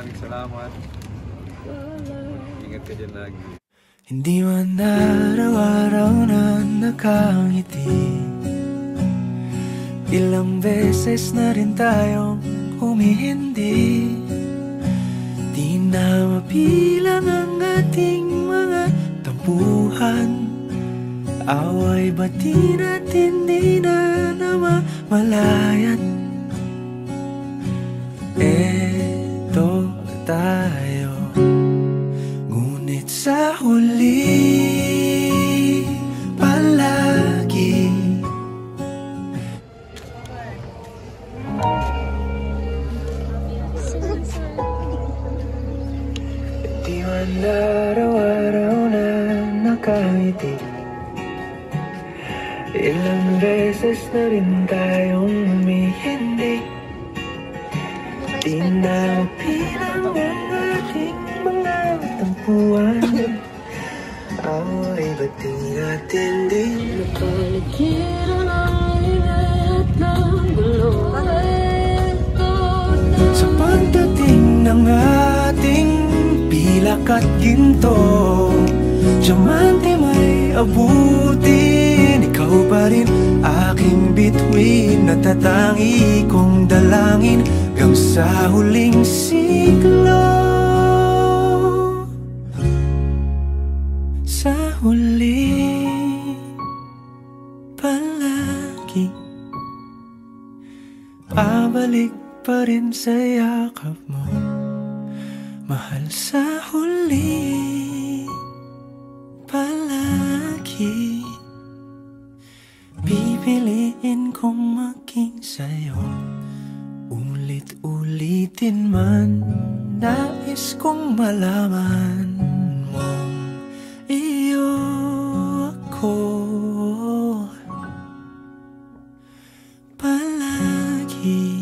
maraming salamat. Ingat ka dyan lagi. Hindi man araw-araw na nakangiti, ilang beses na rin tayong humihindi. Di na mapilang ang ating mga tampuhan, away bati natin di na namamalayan. Eto tayo, ngunit sa huli palagi di man araw-araw na nakangiti, ilang beses na rin tayong humihindi. Di na pilang ang ating mga tampuan, away bati natin di napaligiran ang ingay at ng gulo. sa pagdating ng ating pilak at ginto, diamante may abutin, ikaw pa rin aking bituin, natatangi kong dalangin hanggang sa huling siglo. Sa huli palagi pabalik pa rin sa yakap mo, mahal. Sa huli palagi pipiliin kong maging sa'yo. Ulit-ulitin man, nais kong malaman mong iyo ako palagi.